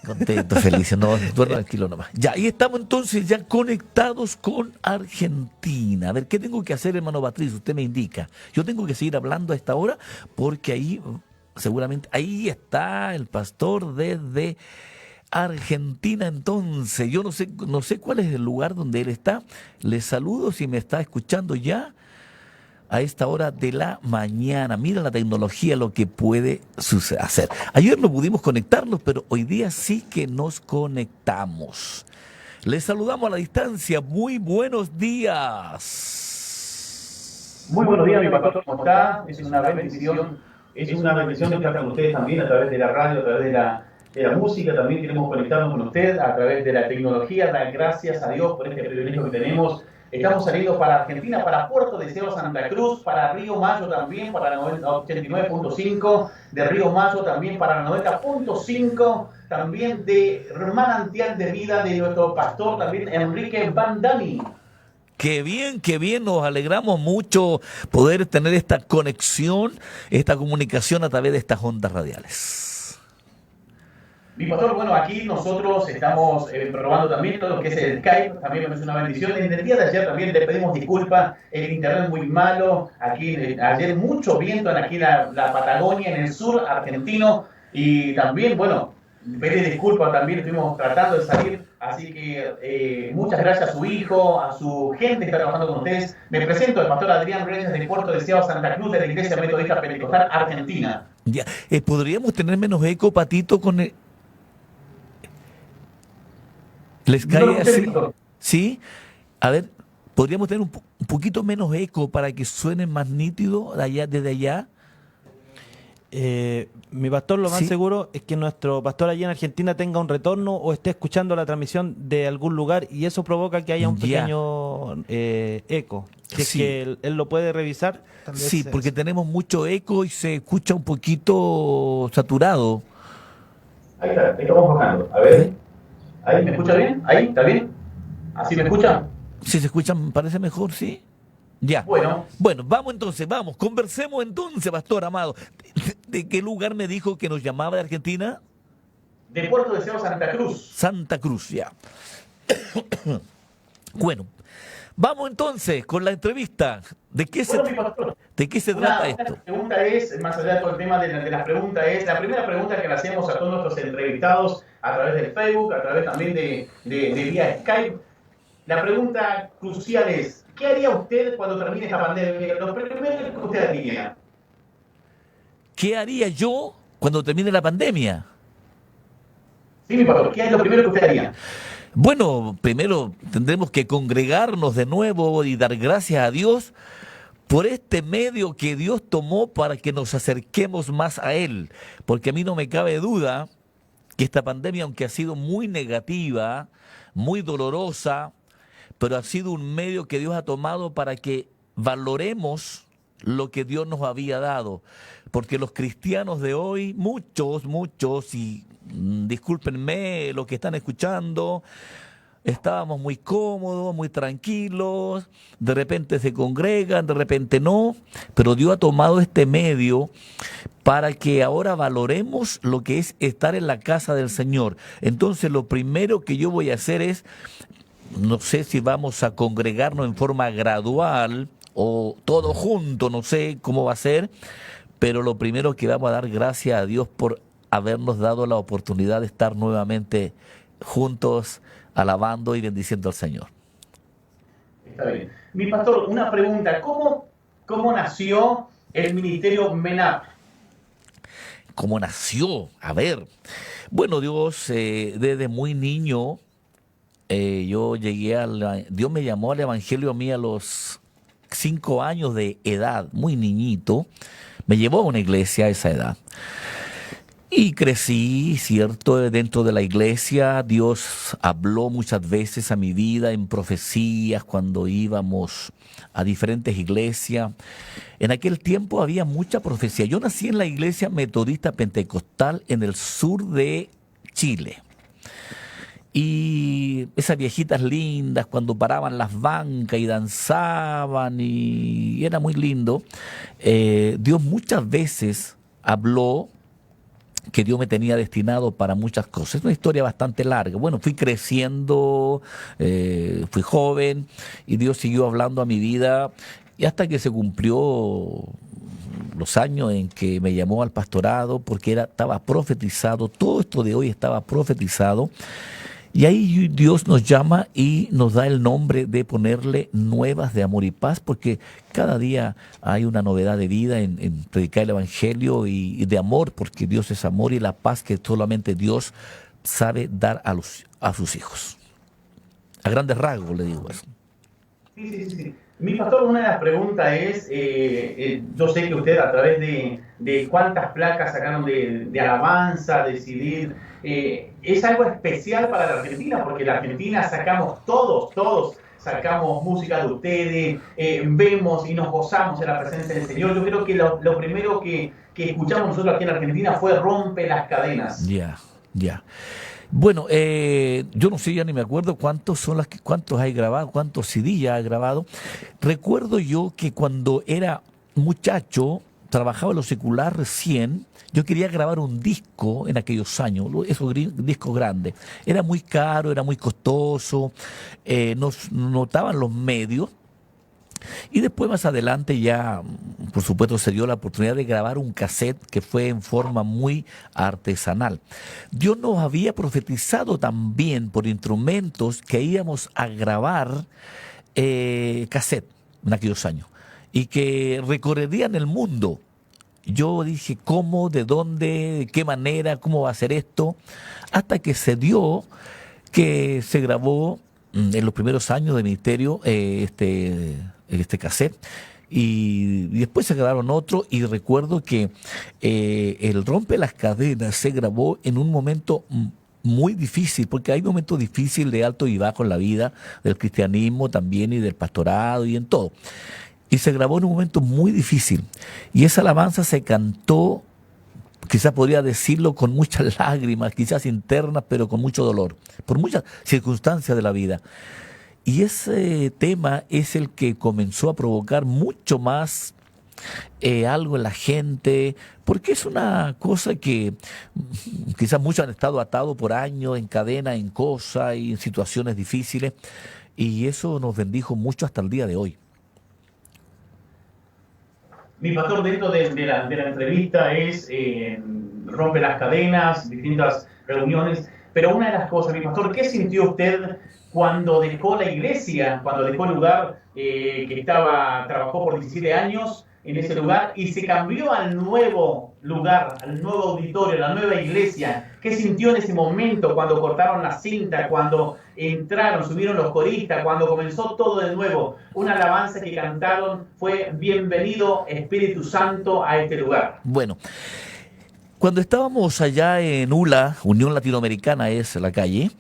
Contento, feliz, no, duermo tranquilo nomás. Ya, y estamos entonces ya conectados con Argentina. A ver, ¿qué tengo que hacer, hermano Patricio? Usted me indica. Yo tengo que seguir hablando a esta hora porque ahí, seguramente, ahí está el pastor desde Argentina. Entonces, yo no sé cuál es el lugar donde él está. Le saludo si me está escuchando ya a esta hora de la mañana. Mira la tecnología lo que puede hacer. Ayer no pudimos conectarnos, pero hoy día sí que nos conectamos. Les saludamos a la distancia. Muy buenos días. Muy buenos días, mi pastor, ¿cómo está? Es una bendición estar con ustedes también a través de la radio, a través de la música. También queremos conectarnos con usted a través de la tecnología. Dar gracias a Dios por este privilegio que tenemos. Estamos saliendo para Argentina, para Puerto Deseado, Santa Cruz, para Río Mayo también, para la 89.5, de Río Mayo también para la 90.5, también de Manantial de Vida de nuestro pastor también Enrique Bandani. Qué bien, nos alegramos mucho poder tener esta conexión, esta comunicación a través de estas ondas radiales. Mi pastor, bueno, aquí nosotros estamos probando también todo lo que es el Skype, también es una bendición. En el día de ayer también le pedimos disculpas, el internet muy malo, aquí ayer mucho viento en aquí la Patagonia, en el sur argentino, y también, bueno, pedir disculpas también, estuvimos tratando de salir, así que muchas gracias a su hijo, a su gente que está trabajando con ustedes. Me presento, el pastor Adrián Reyes de Puerto Deseado, Santa Cruz, de la Iglesia Metodista Pentecostal Argentina. Ya, ¿podríamos tener menos eco, Patito, con ¿les No lo cae escuché, así? pastor. ¿Sí? A ver, ¿podríamos tener un poquito menos eco para que suene más nítido de allá, desde allá? Mi pastor, lo más Sí. seguro es que nuestro pastor allí en Argentina tenga un retorno o esté escuchando la transmisión de algún lugar y eso provoca que haya un Ya. pequeño eco. Si es Sí. que él lo puede revisar, también Sí, porque tenemos mucho eco y se escucha un poquito saturado. Ahí está, ahí estamos bajando. A A ver, ver, ahí me escucha bien, ahí, ¿está bien? ¿Así me escucha? si se escucha, me parece mejor, ¿sí? Ya. Bueno, Bueno, vamos entonces, vamos, conversemos entonces, pastor amado. ¿De qué lugar me dijo que nos llamaba de Argentina? de Puerto Deseado, Santa Cruz. Santa Cruz, ya. Bueno, vamos entonces con la entrevista. Bueno, mi pastor, ¿De qué se trata una esto? pregunta es, más allá de todo el tema de las preguntas, es la primera pregunta que le hacemos a todos nuestros entrevistados a través del Facebook, a través también de vía Skype. La pregunta crucial es, ¿qué haría usted cuando termine esta pandemia? Lo primero que usted haría. ¿Qué haría yo cuando termine la pandemia? Sí, mi pastor, ¿qué es lo primero que usted haría? Bueno, primero tendremos que congregarnos de nuevo y dar gracias a Dios por este medio que Dios tomó para que nos acerquemos más a Él. Porque a mí no me cabe duda que esta pandemia, aunque ha sido muy negativa, muy dolorosa, pero ha sido un medio que Dios ha tomado para que valoremos lo que Dios nos había dado. Porque los cristianos de hoy, muchos, y discúlpenme los que están escuchando, estábamos muy cómodos, muy tranquilos, de repente se congregan, de repente no, pero Dios ha tomado este medio para que ahora valoremos lo que es estar en la casa del Señor. Entonces lo primero que yo voy a hacer es, no sé si vamos a congregarnos en forma gradual o todo junto, no sé cómo va a ser, pero lo primero que vamos a dar gracias a Dios por habernos dado la oportunidad de estar nuevamente juntos, alabando y bendiciendo al Señor. Está bien. Mi pastor, una pregunta, ¿cómo nació el ministerio MENAP? ¿Cómo nació? A ver, bueno, Dios, desde muy niño, yo llegué Dios me llamó al evangelio a mí a los 5 años de edad, muy niñito, me llevó a una iglesia a esa edad. Y crecí, ¿cierto? Dentro de la iglesia, Dios habló muchas veces a mi vida en profecías cuando íbamos a diferentes iglesias. En aquel tiempo había mucha profecía. Yo nací en la iglesia metodista pentecostal en el sur de Chile. Y esas viejitas lindas cuando paraban las bancas y danzaban y era muy lindo. Dios muchas veces habló que Dios me tenía destinado para muchas cosas. Es una historia bastante larga. Bueno, fui creciendo, fui joven y Dios siguió hablando a mi vida y hasta que se cumplió los años en que me llamó al pastorado, porque estaba profetizado, todo esto de hoy estaba profetizado. Y ahí Dios nos llama y nos da el nombre de ponerle Nuevas de Amor y Paz, porque cada día hay una novedad de vida en predicar el Evangelio y de amor, porque Dios es amor y la paz que solamente Dios sabe dar a sus hijos. A grandes rasgos le digo eso. Sí. Mi pastor, una de las preguntas es, yo sé que usted a través de cuántas placas sacaron de alabanza, de CD, es algo especial para la Argentina, porque la Argentina sacamos todos sacamos música de ustedes, vemos y nos gozamos en la presencia del Señor. Yo creo que lo primero que escuchamos nosotros aquí en Argentina fue Rompe las Cadenas. Ya. Bueno, yo no sé, ya ni me acuerdo cuántos hay grabado, cuántos CD ya he grabado. Recuerdo yo que cuando era muchacho, trabajaba en lo secular recién, yo quería grabar un disco en aquellos años, esos discos grandes. Era muy caro, era muy costoso, nos notaban los medios. Y después más adelante ya, por supuesto, se dio la oportunidad de grabar un cassette que fue en forma muy artesanal. Dios nos había profetizado también por instrumentos que íbamos a grabar cassette en aquellos años y que recorrerían el mundo. Yo dije, ¿cómo? ¿De dónde? ¿De qué manera? ¿Cómo va a ser esto? Hasta que se dio que se grabó en los primeros años de ministerio este cassette y después se grabaron otros y recuerdo que el Rompe las Cadenas se grabó en un momento muy difícil, porque hay momentos difíciles de alto y bajo en la vida del cristianismo también y del pastorado y en todo. Y se grabó en un momento muy difícil. Y esa alabanza se cantó, quizás podría decirlo, con muchas lágrimas, quizás internas, pero con mucho dolor, por muchas circunstancias de la vida. Y ese tema es el que comenzó a provocar mucho más algo en la gente, porque es una cosa que quizás muchos han estado atados por años en cadena, en cosas y en situaciones difíciles. Y eso nos bendijo mucho hasta el día de hoy. Mi pastor, dentro de la entrevista es Rompe las Cadenas, distintas reuniones, pero una de las cosas, mi pastor, ¿qué sintió usted cuando dejó la iglesia, cuando dejó el lugar que trabajó por 17 años en ese lugar y se cambió al nuevo lugar, al nuevo auditorio, a la nueva iglesia? ¿Qué sintió en ese momento cuando cortaron la cinta, cuando entraron, subieron los coristas, cuando comenzó todo de nuevo? Una alabanza que cantaron fue Bienvenido Espíritu Santo a este lugar. Bueno, cuando estábamos allá en ULA, Unión Latinoamericana es la calle,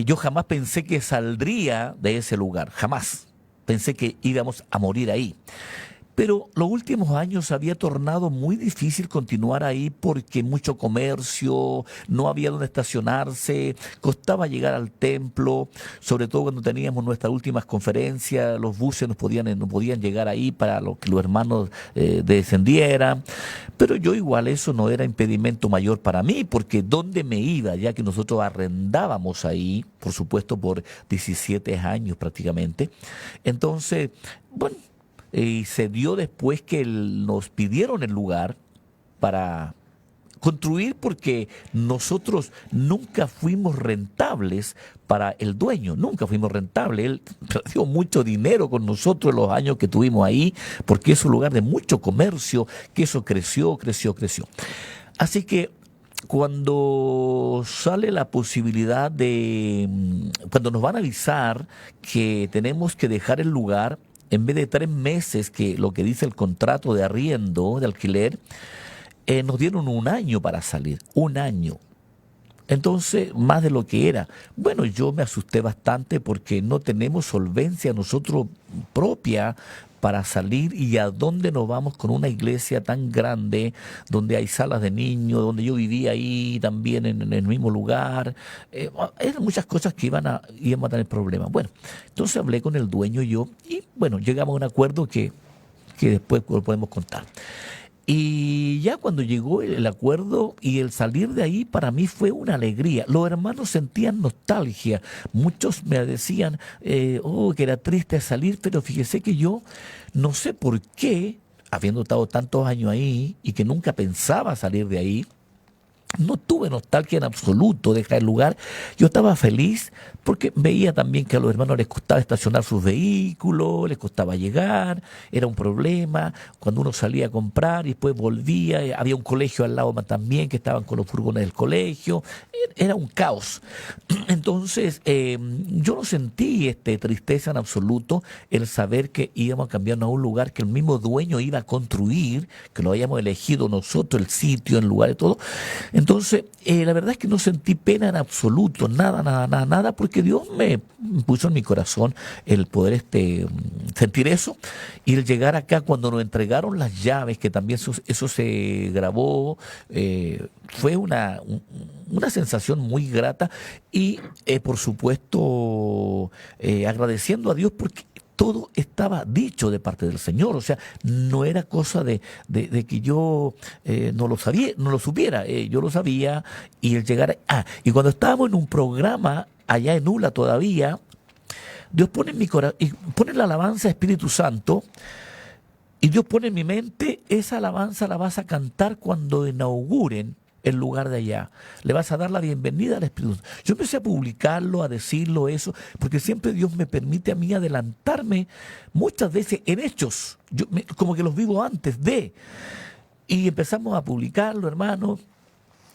yo jamás pensé que saldría de ese lugar, jamás. Pensé que íbamos a morir ahí. Pero los últimos años había tornado muy difícil continuar ahí porque mucho comercio, no había donde estacionarse, costaba llegar al templo, sobre todo cuando teníamos nuestras últimas conferencias, los buses no podían llegar ahí para que los hermanos descendieran. Pero yo igual eso no era impedimento mayor para mí, porque ¿dónde me iba? Ya que nosotros arrendábamos ahí, por supuesto, por 17 años prácticamente. Entonces, bueno, y se dio después que nos pidieron el lugar para construir, porque nosotros nunca fuimos rentables para el dueño, nunca fuimos rentables. Él perdió mucho dinero con nosotros los años que tuvimos ahí, porque es un lugar de mucho comercio, que eso creció. Así que cuando sale la posibilidad cuando nos van a avisar que tenemos que dejar el lugar, en vez de 3 meses, que lo que dice el contrato de arriendo, de alquiler, nos dieron 1 año para salir, 1 año. Entonces, más de lo que era. Bueno, yo me asusté bastante porque no tenemos solvencia nosotros propia para salir. ¿Y a dónde nos vamos con una iglesia tan grande, donde hay salas de niños, donde yo vivía ahí también en el mismo lugar? Eran muchas cosas que íbamos a tener problemas. Bueno, entonces hablé con el dueño y bueno, llegamos a un acuerdo que después lo podemos contar. Y ya cuando llegó el acuerdo y el salir de ahí, para mí fue una alegría. Los hermanos sentían nostalgia. Muchos me decían, que era triste salir, pero fíjese que yo no sé por qué, habiendo estado tantos años ahí y que nunca pensaba salir de ahí, no tuve nostalgia en absoluto de dejar el lugar. Yo estaba feliz porque veía también que a los hermanos les costaba estacionar sus vehículos, les costaba llegar, era un problema. Cuando uno salía a comprar y después volvía, había un colegio al lado también que estaban con los furgones del colegio. Era un caos. Entonces, yo no sentí tristeza en absoluto el saber que íbamos a cambiarnos a un lugar que el mismo dueño iba a construir, que lo habíamos elegido nosotros, el sitio, el lugar y todo. Entonces, la verdad es que no sentí pena en absoluto, nada, porque Dios me puso en mi corazón el poder sentir eso y el llegar acá cuando nos entregaron las llaves, que también eso se grabó, fue una sensación muy grata y, por supuesto, agradeciendo a Dios porque todo estaba dicho de parte del Señor, o sea, no era cosa de que yo no lo sabía, no lo supiera, yo lo sabía y el llegar y cuando estábamos en un programa allá en Ula todavía, Dios pone en mi corazón y pone la alabanza Espíritu Santo y Dios pone en mi mente, esa alabanza la vas a cantar cuando inauguren el lugar de allá. Le vas a dar la bienvenida al Espíritu Santo. Yo empecé a publicarlo, a decirlo eso, porque siempre Dios me permite a mí adelantarme muchas veces en hechos, como que los vivo antes de. Y empezamos a publicarlo, hermano.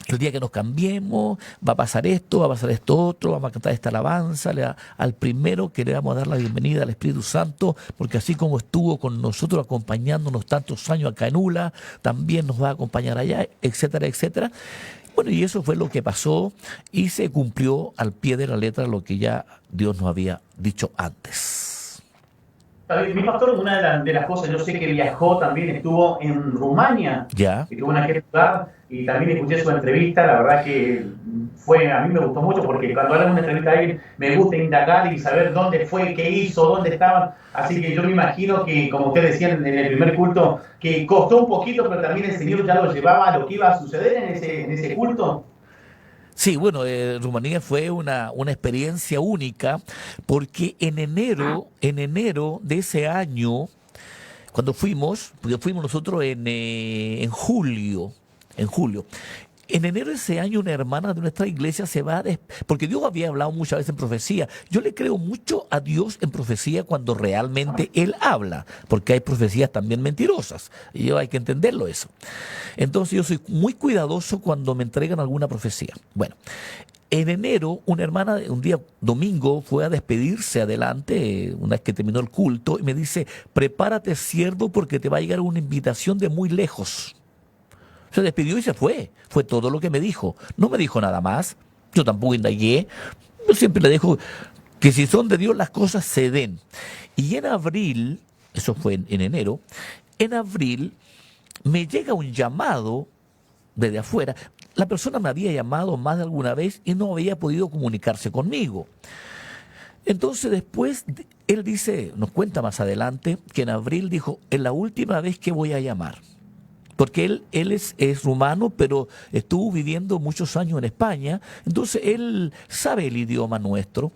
El día que nos cambiemos, va a pasar esto otro, vamos a cantar esta alabanza al primero que le vamos a dar la bienvenida al Espíritu Santo, porque así como estuvo con nosotros acompañándonos tantos años acá en Ula, también nos va a acompañar allá, etcétera, etcétera. Bueno, y eso fue lo que pasó y se cumplió al pie de la letra lo que ya Dios nos había dicho antes. Mi pastor, una de las cosas, yo sé que viajó, también estuvo en Rumania, Ya. estuvo en aquel lugar y también escuché su entrevista. La verdad que a mí me gustó mucho porque cuando hago una entrevista a alguien me gusta indagar y saber dónde fue, qué hizo, dónde estaban. Así que yo me imagino que, como ustedes decían en el primer culto, que costó un poquito, pero también el Señor ya lo llevaba a lo que iba a suceder en ese culto. Sí, bueno, Rumanía fue una experiencia única porque en enero de ese año, cuando porque fuimos nosotros en julio, en enero de ese año una hermana de nuestra iglesia se va, porque Dios había hablado muchas veces en profecía. Yo le creo mucho a Dios en profecía cuando realmente Él habla, porque hay profecías también mentirosas, y hay que entenderlo eso. Entonces yo soy muy cuidadoso cuando me entregan alguna profecía. Bueno, en enero una hermana un día domingo fue a despedirse adelante, una vez que terminó el culto, y me dice, prepárate siervo porque te va a llegar una invitación de muy lejos. Se despidió y se fue. Fue todo lo que me dijo. No me dijo nada más. Yo tampoco indagué. Yo siempre le dejo que si son de Dios las cosas se den. Y en abril, eso fue en enero, en abril me llega un llamado desde afuera. La persona me había llamado más de alguna vez y no había podido comunicarse conmigo. Entonces después él dice, nos cuenta más adelante, que en abril dijo, es la última vez que voy a llamar. Porque él es rumano, pero estuvo viviendo muchos años en España, entonces él sabe el idioma nuestro.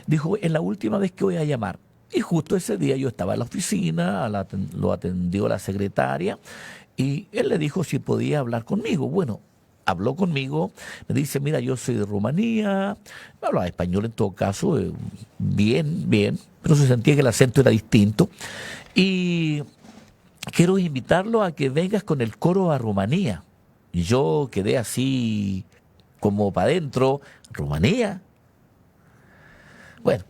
Dijo, es la última vez que voy a llamar. Y justo ese día yo estaba en la oficina, lo atendió la secretaria, y él le dijo si podía hablar conmigo. Bueno, habló conmigo, me dice, mira, yo soy de Rumanía, hablaba español en todo caso, bien, pero se sentía que el acento era distinto. Y quiero invitarlo a que vengas con el coro a Rumanía. Y yo quedé así como para adentro, Rumanía. Bueno,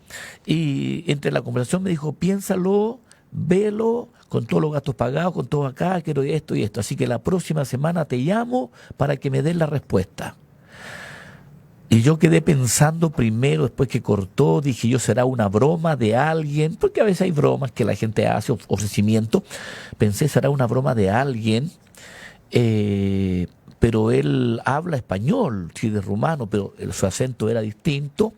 y entre la conversación me dijo, piénsalo, velo, con todos los gastos pagados, con todo acá, quiero esto y esto. Así que la próxima semana te llamo para que me des la respuesta. Y yo quedé pensando primero, después que cortó, dije yo, será una broma de alguien, porque a veces hay bromas que la gente hace, ofrecimiento. Pensé, será una broma de alguien, pero él habla español, sí, de rumano, pero su acento era distinto.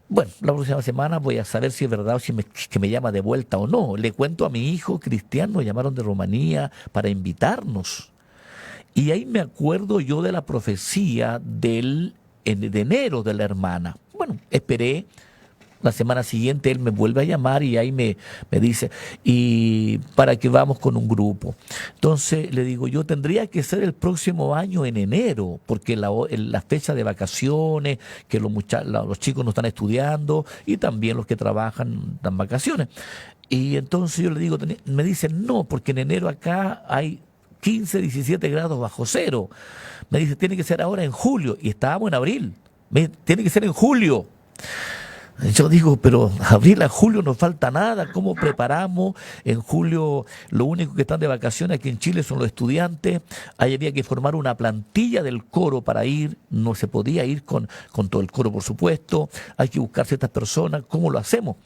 Bueno, la próxima semana voy a saber si es verdad o si que me llama de vuelta o no. Le cuento a mi hijo Cristian, nos llamaron de Rumanía para invitarnos. Y ahí me acuerdo yo de la profecía de enero de la hermana. Bueno, esperé. La semana siguiente él me vuelve a llamar y ahí me dice, y para que vamos con un grupo. Entonces le digo, yo tendría que ser el próximo año en enero, porque la fecha de vacaciones, que los chicos no están estudiando y también los que trabajan dan vacaciones. Y entonces yo le digo, me dicen, no, porque en enero acá hay 15, 17 grados bajo cero. Me dice, tiene que ser ahora en julio, y estábamos en abril. Tiene que ser en julio. Yo digo, pero abril a julio no falta nada, ¿cómo preparamos? En julio lo único que están de vacaciones aquí en Chile son los estudiantes, ahí había que formar una plantilla del coro para ir, no se podía ir con todo el coro por supuesto, hay que buscar ciertas personas, ¿cómo lo hacemos?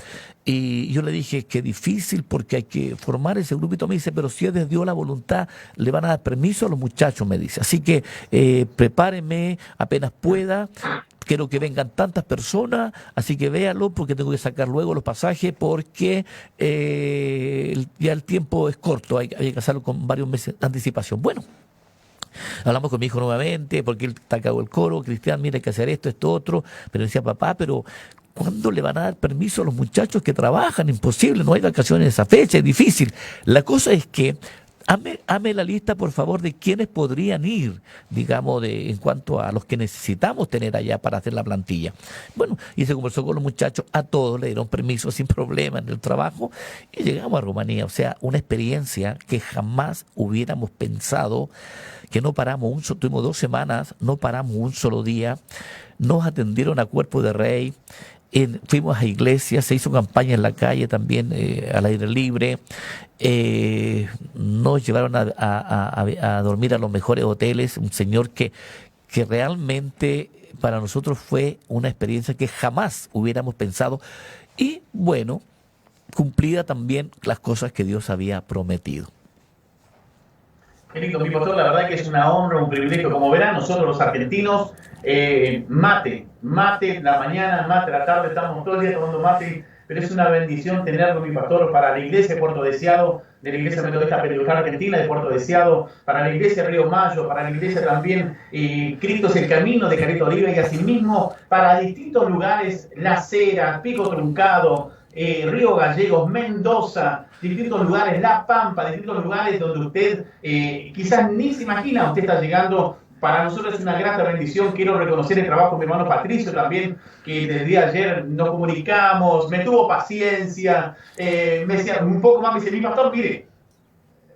Y yo le dije que difícil porque hay que formar ese grupito. Me dice, pero si es de Dios la voluntad, le van a dar permiso a los muchachos, me dice. Así que prepáreme apenas pueda. Quiero que vengan tantas personas, así que véalo porque tengo que sacar luego los pasajes porque ya el tiempo es corto, hay que hacerlo con varios meses de anticipación. Bueno, hablamos con mi hijo nuevamente porque él está a cargo del coro, Cristian, mira, hay que hacer esto, otro, pero decía, papá, pero ¿cuándo le van a dar permiso a los muchachos que trabajan? Imposible, no hay vacaciones en esa fecha, es difícil. La cosa es que Hame la lista, por favor, de quienes podrían ir, digamos, en cuanto a los que necesitamos tener allá para hacer la plantilla. Bueno, y se conversó con los muchachos, a todos le dieron permiso sin problema en el trabajo y llegamos a Rumanía. O sea, una experiencia que jamás hubiéramos pensado, que no paramos, tuvimos 2 semanas, no paramos un solo día, nos atendieron a cuerpo de rey. Fuimos a iglesias, se hizo campaña en la calle también, al aire libre, nos llevaron a dormir a los mejores hoteles, un señor que realmente para nosotros fue una experiencia que jamás hubiéramos pensado y bueno, cumplida también las cosas que Dios había prometido. Qué lindo, mi pastor, la verdad que es una honra, un privilegio. Como verán, nosotros los argentinos, mate en la mañana, mate en la tarde, estamos todo el día tomando mate, pero es una bendición tenerlo, mi pastor, para la iglesia de Puerto Deseado, de la iglesia metodista pentecostal argentina de Puerto Deseado, para la iglesia Río Mayo, para la iglesia también Cristo es el Camino de Carrito Oliva y asimismo para distintos lugares, La Cera, Pico Truncado, Río Gallegos, Mendoza, distintos lugares, La Pampa, distintos lugares donde usted quizás ni se imagina, usted está llegando. Para nosotros es una grata bendición. Quiero reconocer el trabajo de mi hermano Patricio también, que desde el día de ayer nos comunicamos, me tuvo paciencia, me decía un poco más, me dice, mi pastor, mire,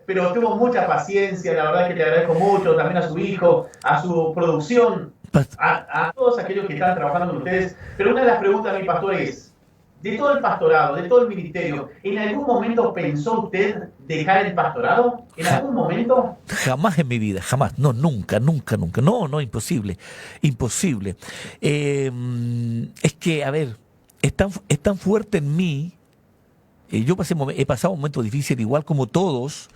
pero tuvo mucha paciencia, la verdad que le agradezco mucho, también a su hijo, a su producción, a todos aquellos que están trabajando con ustedes. Pero una de las preguntas de mi pastor es, de todo el pastorado, de todo el ministerio, ¿en algún momento pensó usted dejar el pastorado? ¿En algún momento? Jamás en mi vida, jamás. No, nunca. No, imposible. Imposible. Es que, a ver, es tan fuerte en mí. Yo he pasado momentos difíciles igual como todos.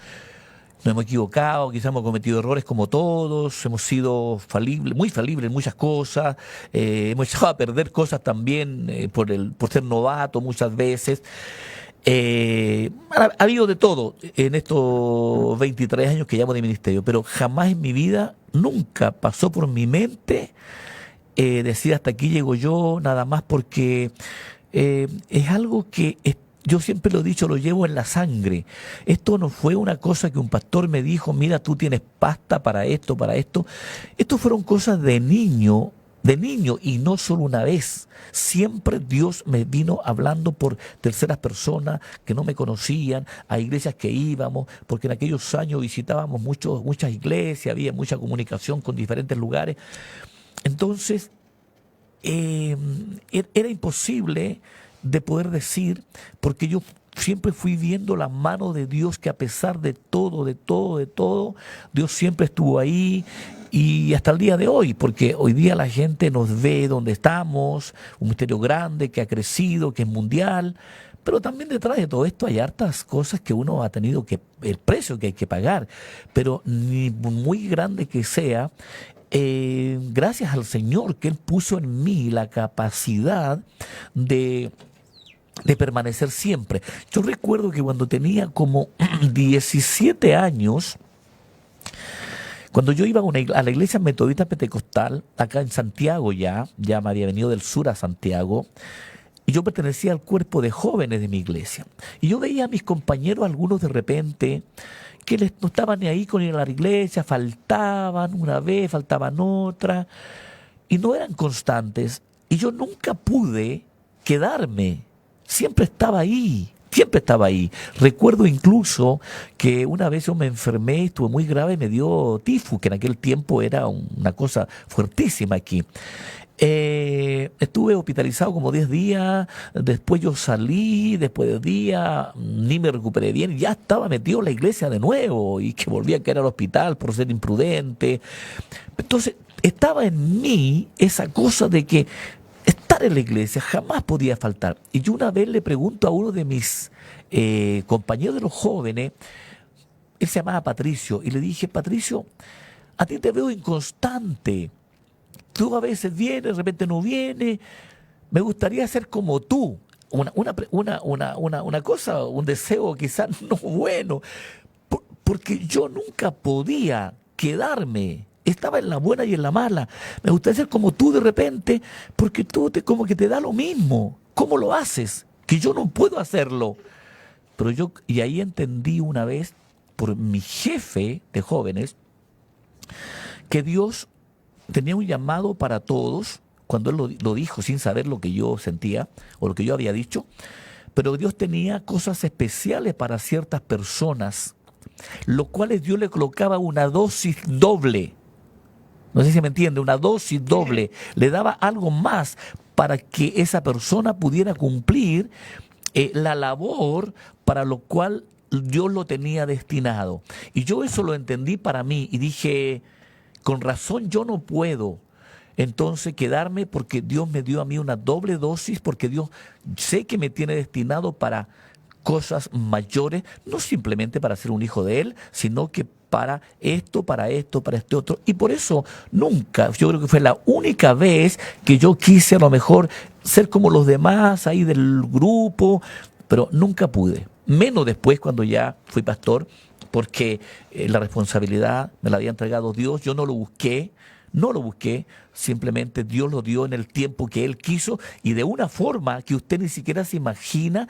Nos hemos equivocado, quizás hemos cometido errores como todos, hemos sido muy falibles en muchas cosas, hemos echado a perder cosas también por ser novato muchas veces. Ha habido de todo en estos 23 años que llevo de ministerio, pero jamás en mi vida, nunca pasó por mi mente decir hasta aquí llego yo, nada más porque es algo que yo siempre lo he dicho, lo llevo en la sangre. Esto no fue una cosa que un pastor me dijo, mira, tú tienes pasta para esto, para esto. Esto fueron cosas de niño, y no solo una vez. Siempre Dios me vino hablando por terceras personas que no me conocían, a iglesias que íbamos, porque en aquellos años visitábamos muchas iglesias, había mucha comunicación con diferentes lugares. Entonces, era imposible de poder decir, porque yo siempre fui viendo la mano de Dios, que a pesar de todo, Dios siempre estuvo ahí, y hasta el día de hoy, porque hoy día la gente nos ve donde estamos, un misterio grande que ha crecido, que es mundial, pero también detrás de todo esto hay hartas cosas que uno ha tenido el precio que hay que pagar, pero ni muy grande que sea, gracias al Señor que Él puso en mí la capacidad de permanecer siempre. Yo recuerdo que cuando tenía como 17 años, cuando yo iba a la iglesia metodista pentecostal, acá en Santiago ya me había venido del sur a Santiago, y yo pertenecía al cuerpo de jóvenes de mi iglesia. Y yo veía a mis compañeros, algunos de repente, que no estaban ni ahí con ir a la iglesia, faltaban una vez, faltaban otra, y no eran constantes. Y yo nunca pude quedarme, siempre estaba ahí. Siempre estaba ahí. Recuerdo incluso que una vez yo me enfermé, estuve muy grave, me dio tifus, que en aquel tiempo era una cosa fuertísima aquí. Estuve hospitalizado como 10 días, después yo salí, después de días, ni me recuperé bien, ya estaba metido en la iglesia de nuevo y que volví a caer al hospital por ser imprudente. Entonces, estaba en mí esa cosa de que estar en la iglesia jamás podía faltar. Y yo una vez le pregunto a uno de mis compañeros de los jóvenes, él se llamaba Patricio, y le dije: Patricio, a ti te veo inconstante. Tú a veces vienes, de repente no vienes. Me gustaría ser como tú. Una cosa, un deseo quizás no bueno, porque yo nunca podía quedarme. Estaba en la buena y en la mala. Me gustaría ser como tú de repente, porque tú como que te da lo mismo. ¿Cómo lo haces? Que yo no puedo hacerlo. Y ahí entendí una vez, por mi jefe de jóvenes, que Dios tenía un llamado para todos, cuando Él lo dijo sin saber lo que yo sentía o lo que yo había dicho, pero Dios tenía cosas especiales para ciertas personas, los cuales Dios le colocaba una dosis doble. No sé si me entiende, una dosis doble. Le daba algo más para que esa persona pudiera cumplir la labor para lo cual Dios lo tenía destinado. Y yo eso lo entendí para mí y dije: con razón yo no puedo entonces quedarme, porque Dios me dio a mí una doble dosis, porque Dios sé que me tiene destinado para cosas mayores, no simplemente para ser un hijo de Él, sino que para esto, para este otro. Y por eso nunca, yo creo que fue la única vez que yo quise a lo mejor ser como los demás ahí del grupo, pero nunca pude. Menos después cuando ya fui pastor, porque la responsabilidad me la había entregado Dios. Yo no lo busqué, simplemente Dios lo dio en el tiempo que Él quiso y de una forma que usted ni siquiera se imagina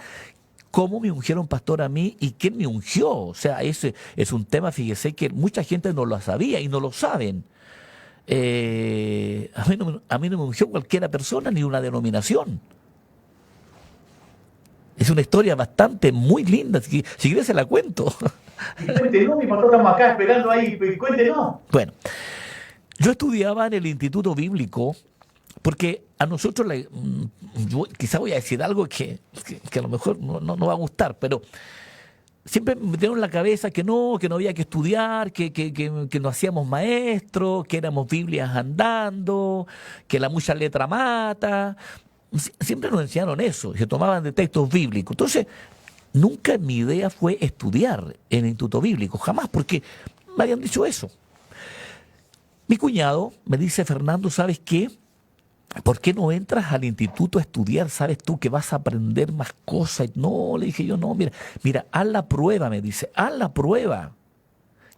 cómo me ungieron pastor a mí y quién me ungió. O sea, ese es un tema, fíjese, que mucha gente no lo sabía y no lo saben. A mí no me ungió cualquiera persona ni una denominación. Es una historia bastante muy linda, si quieres se la cuento. Y cuéntenos, mi pastor, estamos acá esperando ahí, cuéntenos. Bueno, yo estudiaba en el Instituto Bíblico, porque a nosotros, quizá voy a decir algo que a lo mejor no va a gustar, pero siempre me metieron en la cabeza que no había que estudiar, que no hacíamos maestros, que éramos Biblias andando, que la mucha letra mata. Siempre nos enseñaron eso, se tomaban de textos bíblicos. Entonces, nunca mi idea fue estudiar en el Instituto Bíblico, jamás, porque me habían dicho eso. Mi cuñado me dice: Fernando, ¿sabes qué? ¿Por qué no entras al instituto a estudiar? ¿Sabes tú que vas a aprender más cosas? No, le dije yo, no, mira, haz la prueba, me dice, haz la prueba,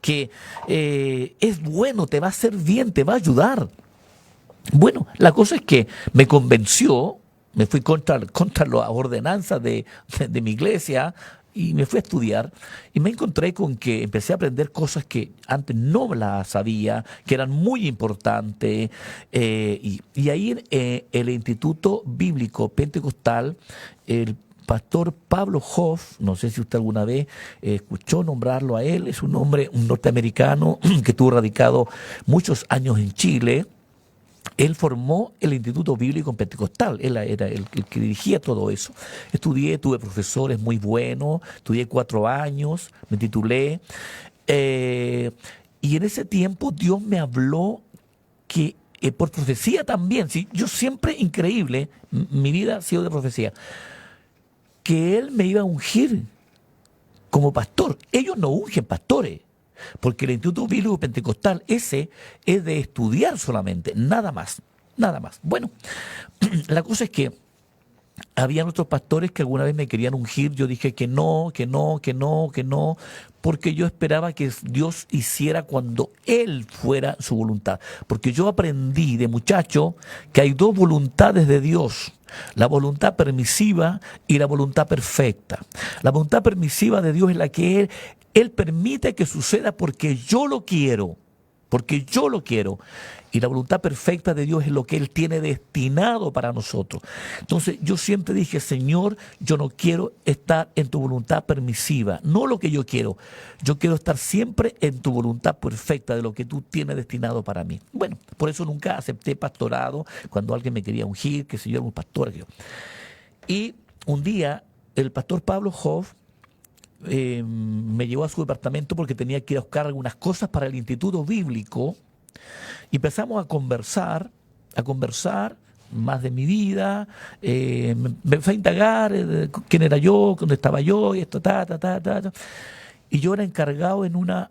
que es bueno, te va a hacer bien, te va a ayudar. Bueno, la cosa es que me convenció, me fui contra las ordenanzas de mi iglesia y me fui a estudiar y me encontré con que empecé a aprender cosas que antes no las sabía, que eran muy importantes. Y ahí en el Instituto Bíblico Pentecostal, el pastor Pablo Hoff, no sé si usted alguna vez escuchó nombrarlo a él, es un norteamericano que estuvo radicado muchos años en Chile. Él formó el Instituto Bíblico Pentecostal, él era el que dirigía todo eso. Estudié, tuve profesores muy buenos, estudié 4 años, me titulé. Y en ese tiempo Dios me habló que por profecía también, ¿sí? Yo siempre, increíble, mi vida ha sido de profecía, que Él me iba a ungir como pastor. Ellos no ungen pastores. porque el Instituto Bíblico Pentecostal, ese es de estudiar solamente, nada más, nada más. Bueno, la cosa es que habían otros pastores que alguna vez me querían ungir. Yo dije que no, que no, que no, que no, porque yo esperaba que Dios hiciera cuando Él fuera su voluntad. Porque yo aprendí de muchacho que hay dos voluntades de Dios: la voluntad permisiva y la voluntad perfecta. La voluntad permisiva de Dios es la que Él permite que suceda porque yo lo quiero. Porque yo lo quiero. Y la voluntad perfecta de Dios es lo que Él tiene destinado para nosotros. Entonces yo siempre dije: Señor, yo no quiero estar en tu voluntad permisiva, no lo que yo quiero. Yo quiero estar siempre en tu voluntad perfecta de lo que tú tienes destinado para mí. Bueno, por eso nunca acepté pastorado cuando alguien me quería ungir, que si yo era un pastor. Y un día el pastor Pablo Hoff me llevó a su departamento porque tenía que ir a buscar algunas cosas para el Instituto Bíblico. Y empezamos a conversar más de mi vida. Me fue a indagar quién era yo, dónde estaba yo, y esto, ta. Y yo era encargado en una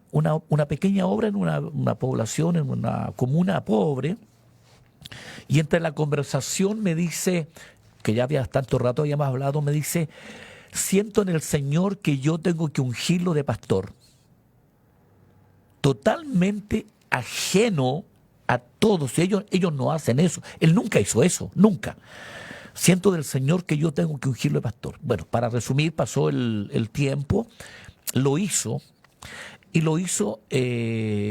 pequeña obra en una población, en una comuna pobre. Y entre la conversación me dice, que ya había tanto rato habíamos hablado, me dice: siento en el Señor que yo tengo que ungirlo de pastor. Totalmente ajeno a todos. Ellos no hacen eso. Él nunca hizo eso, nunca. Siento del Señor que yo tengo que ungirlo de pastor. Bueno, para resumir, pasó el tiempo, lo hizo, y lo hizo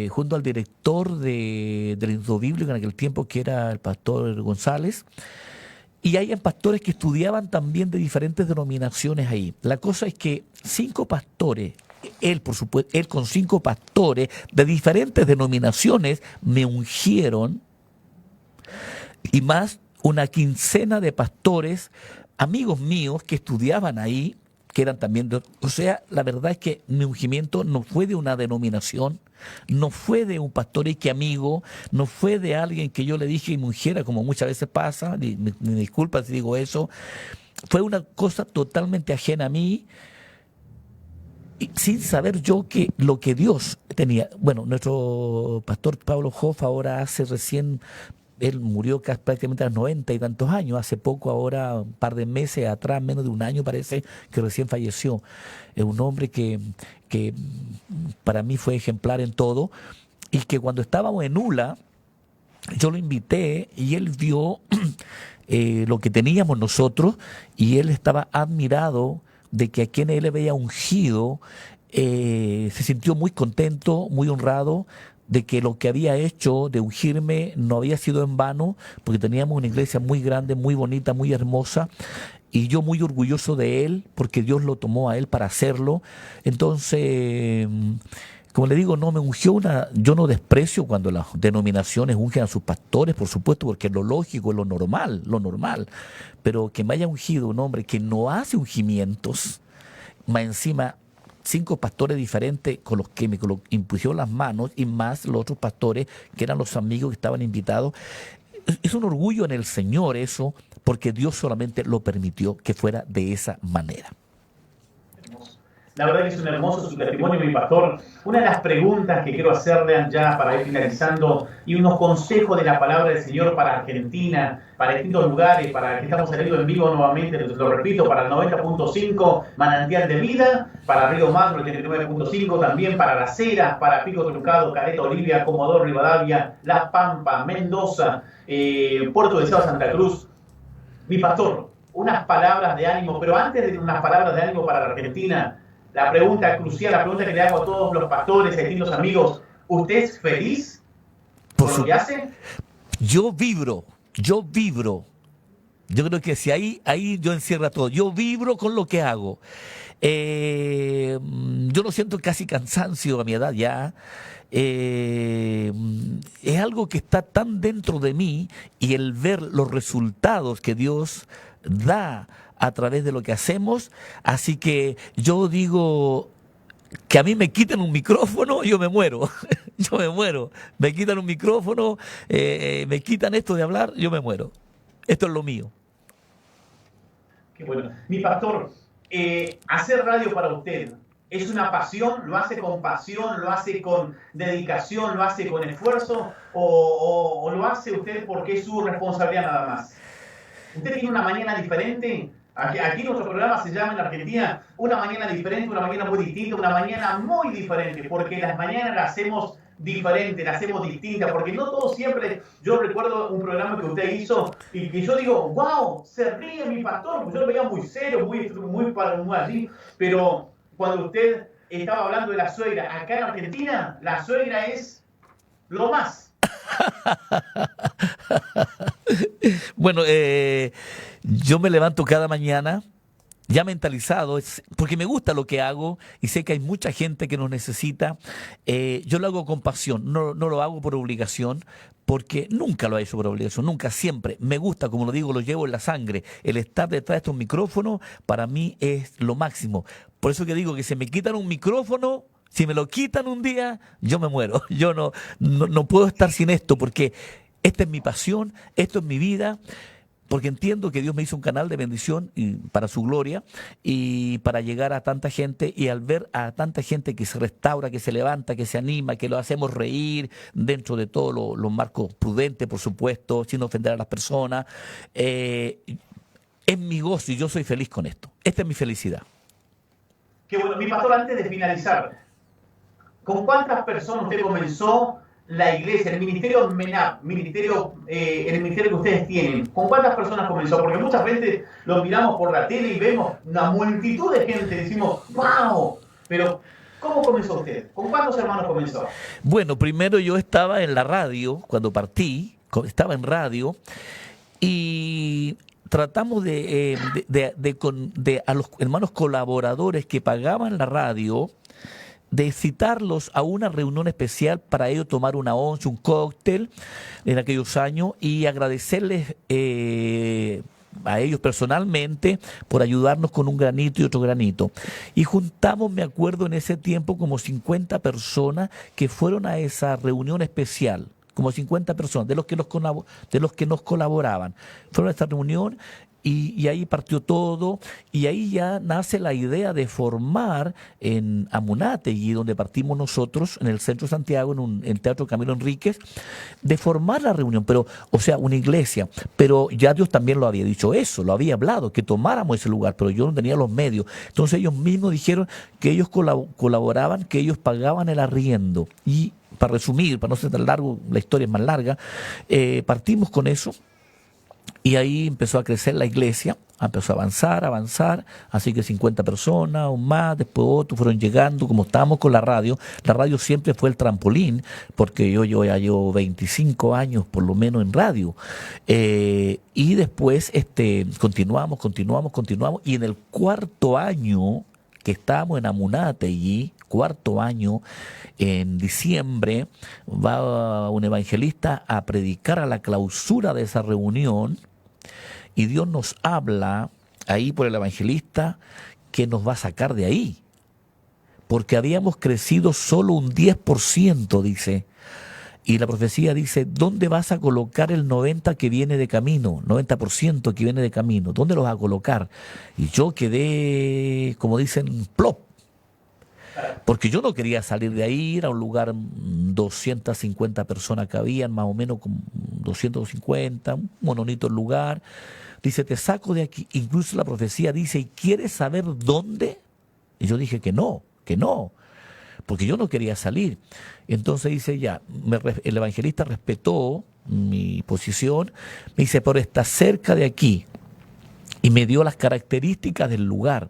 junto al director del Instituto Bíblico en aquel tiempo, que era el pastor González. Y hay pastores que estudiaban también de diferentes denominaciones ahí. La cosa es que 5 pastores, él por supuesto, él con 5 pastores de diferentes denominaciones me ungieron, y más una quincena de pastores, amigos míos que estudiaban ahí, que eran también o sea, la verdad es que mi ungimiento no fue de una denominación, no fue de un pastor y que amigo, no fue de alguien que yo le dije y me ungiera, como muchas veces pasa, ni disculpa si digo eso. Fue una cosa totalmente ajena a mí, y sin saber yo que lo que Dios tenía. Bueno, nuestro pastor Pablo Hoff ahora hace recién, él murió casi prácticamente a los 90 y tantos años, hace poco, ahora un par de meses atrás, menos de un año parece, que recién falleció. Es un hombre que para mí fue ejemplar en todo, y que cuando estábamos en ULA, yo lo invité y él vio lo que teníamos nosotros, y él estaba admirado de que a quien él había ungido, se sintió muy contento, muy honrado, de que lo que había hecho de ungirme no había sido en vano, porque teníamos una iglesia muy grande, muy bonita, muy hermosa, y yo muy orgulloso de él, porque Dios lo tomó a él para hacerlo. Entonces, como le digo, no me ungió yo no desprecio cuando las denominaciones ungen a sus pastores, por supuesto, porque es lo lógico, es lo normal, pero que me haya ungido un hombre que no hace ungimientos, más encima 5 pastores diferentes con los que me impusieron las manos, y más los otros pastores que eran los amigos que estaban invitados. Es un orgullo en el Señor eso, porque Dios solamente lo permitió que fuera de esa manera. La verdad que es un hermoso su testimonio, mi pastor. Una de las preguntas que quiero hacerle ya para ir finalizando, y unos consejos de la palabra del Señor para Argentina, para distintos lugares, para que estamos saliendo en vivo nuevamente, lo repito, para el 90.5 Manantial de Vida, para Río Magro, el 89.5, también para Las Heras, para Pico Truncado, Caleta, Olivia, Comodoro, Rivadavia, La Pampa, Mendoza, Puerto Deseado, Santa Cruz. Mi pastor, unas palabras de ánimo, pero antes de unas palabras de ánimo para la Argentina, la pregunta crucial, la pregunta que le hago a todos los pastores y distintos amigos: ¿usted es feliz con lo que hace? Yo vibro. Yo creo que si ahí yo encierro todo. Yo vibro con lo que hago. Yo no siento casi cansancio a mi edad ya. Es algo que está tan dentro de mí, y el ver los resultados que Dios da a través de lo que hacemos. Así que yo digo que a mí me quitan un micrófono, yo me muero. Yo me muero. Me quitan un micrófono, me quitan esto de hablar, yo me muero. Esto es lo mío. Qué bueno. Mi pastor, hacer radio para usted ¿Es una pasión? ¿Lo hace con pasión? ¿Lo hace con dedicación? ¿Lo hace con esfuerzo? ¿O lo hace usted porque es su responsabilidad nada más? ¿Usted tiene una mañana diferente? Aquí nuestro programa se llama en Argentina Una Mañana Diferente, una mañana muy distinta, una mañana muy diferente, porque las mañanas las hacemos diferentes, las hacemos distintas, porque no todo siempre. Yo recuerdo un programa que usted hizo y que yo digo, wow, se ríe mi pastor, porque yo lo veía muy serio, muy así, pero cuando usted estaba hablando de la suegra, acá en Argentina, la suegra es lo más. Bueno, yo me levanto cada mañana ya mentalizado, porque me gusta lo que hago y sé que hay mucha gente que nos necesita. Yo lo hago con pasión, no lo hago por obligación, porque nunca lo he hecho por obligación, nunca, siempre. Me gusta, como lo digo, lo llevo en la sangre. El estar detrás de estos micrófonos para mí es lo máximo. Por eso que digo que si me quitan un micrófono, si me lo quitan un día, yo me muero. Yo no puedo estar sin esto, porque esta es mi pasión, esto es mi vida. Porque entiendo que Dios me hizo un canal de bendición y para su gloria y para llegar a tanta gente, y al ver a tanta gente que se restaura, que se levanta, que se anima, que lo hacemos reír dentro de todos los marcos prudentes, por supuesto, sin ofender a las personas, es mi gozo y yo soy feliz con esto. Esta es mi felicidad. Qué bueno. Mi pastor, antes de finalizar, ¿con cuántas personas usted comenzó la iglesia, el ministerio MENAP, el ministerio que ustedes tienen? ¿Con cuántas personas comenzó? Porque muchas veces lo miramos por la tele y vemos una multitud de gente, decimos, ¡wow! Pero, ¿cómo comenzó usted? ¿Con cuántos hermanos comenzó? Bueno, primero yo estaba en la radio, cuando partí, estaba en radio, y tratamos de a los hermanos colaboradores que pagaban la radio, de citarlos a una reunión especial para ellos tomar una once, un cóctel en aquellos años, y agradecerles a ellos personalmente por ayudarnos con un granito y otro granito. Y juntamos, me acuerdo en ese tiempo, como 50 personas que fueron a esa reunión especial. Como 50 personas, de los que nos colaboraban. Fueron a esta reunión. Y ahí partió todo, y ahí ya nace la idea de formar en Amunátegui, donde partimos nosotros, en el centro de Santiago, en el Teatro Camilo Enríquez, de formar la reunión, pero, o sea, una iglesia. Pero ya Dios también lo había dicho eso, lo había hablado, que tomáramos ese lugar, pero yo no tenía los medios. Entonces ellos mismos dijeron que ellos colaboraban, que ellos pagaban el arriendo. Y para resumir, para no ser tan largo, la historia es más larga, partimos con eso. Y ahí empezó a crecer la iglesia, empezó a avanzar, así que 50 personas o más, después otros fueron llegando, como estábamos con la radio siempre fue el trampolín, porque yo ya llevo 25 años por lo menos en radio, y después continuamos, y en el cuarto año que estábamos en Amunátegui, cuarto año, en diciembre, va un evangelista a predicar a la clausura de esa reunión, y Dios nos habla ahí por el evangelista que nos va a sacar de ahí, porque habíamos crecido solo un 10%, dice, y la profecía dice, ¿dónde vas a colocar el 90% que viene de camino? 90% que viene de camino, ¿dónde lo vas a colocar? Y yo quedé, como dicen, plop. Porque yo no quería salir de ahí, era un lugar, 250 personas que habían, más o menos como 250, un mononito el lugar. Dice, te saco de aquí. Incluso la profecía dice, ¿y quieres saber dónde? Y yo dije que no, porque yo no quería salir. Entonces dice, ya, el evangelista respetó mi posición, me dice, pero está cerca de aquí. Y me dio las características del lugar.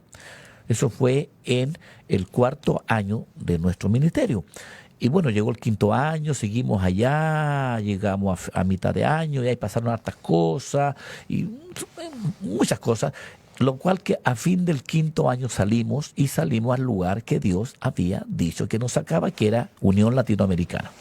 Eso fue en el cuarto año de nuestro ministerio. Y bueno, llegó el quinto año, seguimos allá, llegamos a mitad de año, y ahí pasaron hartas cosas, y muchas cosas, lo cual que a fin del quinto año salimos al lugar que Dios había dicho que nos sacaba, que era Unión Latinoamericana.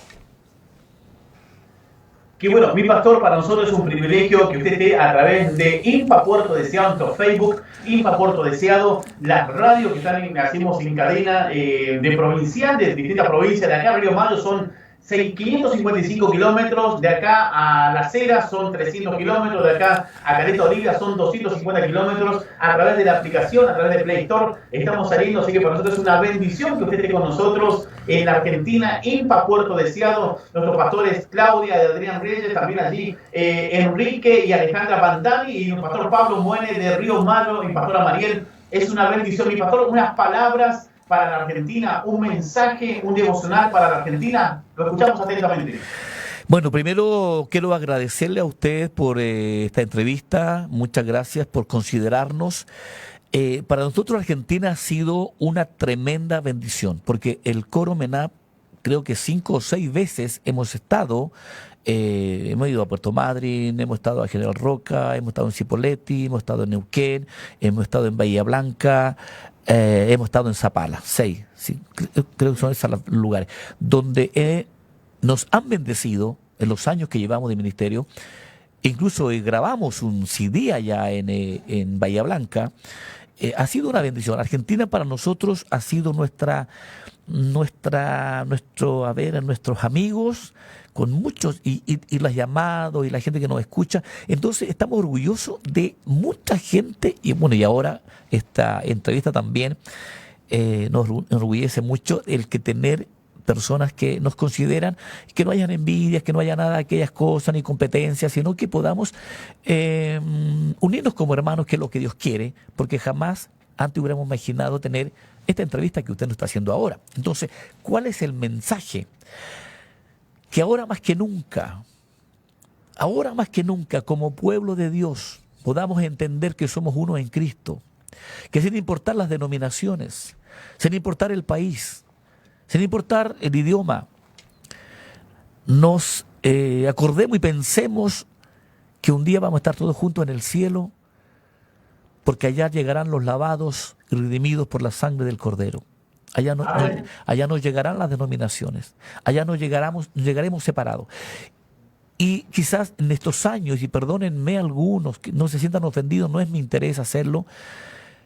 Que bueno, mi pastor, para nosotros es un privilegio que usted esté a través de IMPA Puerto Deseado, nuestro Facebook, IMPA Puerto Deseado, las radios que hacemos en cadena de provincial, de distintas provincias de acá, Río Mayo, son 555 kilómetros, de acá a Las Heras son 300 kilómetros, de acá a Caleta Olivia son 250 kilómetros, a través de la aplicación, a través de Play Store, estamos saliendo, así que para nosotros es una bendición que usted esté con nosotros en la Argentina, IMPA Puerto Deseado, nuestros pastores Claudia de Adrián Reyes, también allí Enrique y Alejandra Pantani, y el pastor Pablo Muene de Río Malo y pastora Mariel. Es una bendición, mi pastor, unas palabras para la Argentina, un mensaje, un devocional para la Argentina. Lo escuchamos atentamente. Bueno, primero quiero agradecerle a ustedes por esta entrevista. Muchas gracias por considerarnos. Para nosotros Argentina ha sido una tremenda bendición, porque el Coro MENAP, creo que 5 o 6 veces hemos estado. Hemos ido a Puerto Madryn, hemos estado a General Roca, hemos estado en Cipolletti, hemos estado en Neuquén, hemos estado en Bahía Blanca, hemos estado en Zapala, 6, sí, creo que son esos los lugares, donde nos han bendecido en los años que llevamos de ministerio. Incluso grabamos un CD allá en Bahía Blanca. Ha sido una bendición. Argentina para nosotros ha sido nuestros amigos, con muchos, y los llamados y la gente que nos escucha. Entonces estamos orgullosos de mucha gente, y bueno, y ahora esta entrevista también nos enorgullece mucho el que tener personas que nos consideran, que no hayan envidias, que no haya nada de aquellas cosas ni competencias, sino que podamos unirnos como hermanos, que es lo que Dios quiere, porque jamás antes hubiéramos imaginado tener esta entrevista que usted nos está haciendo ahora. Entonces, ¿cuál es el mensaje? Que ahora más que nunca, como pueblo de Dios, podamos entender que somos uno en Cristo, que sin importar las denominaciones, sin importar el país, sin importar el idioma, nos acordemos y pensemos que un día vamos a estar todos juntos en el cielo, porque allá llegarán los lavados y redimidos por la sangre del Cordero. Allá nos llegarán las denominaciones, allá llegaremos separados. Y quizás en estos años, y perdónenme algunos que no se sientan ofendidos, no es mi interés hacerlo,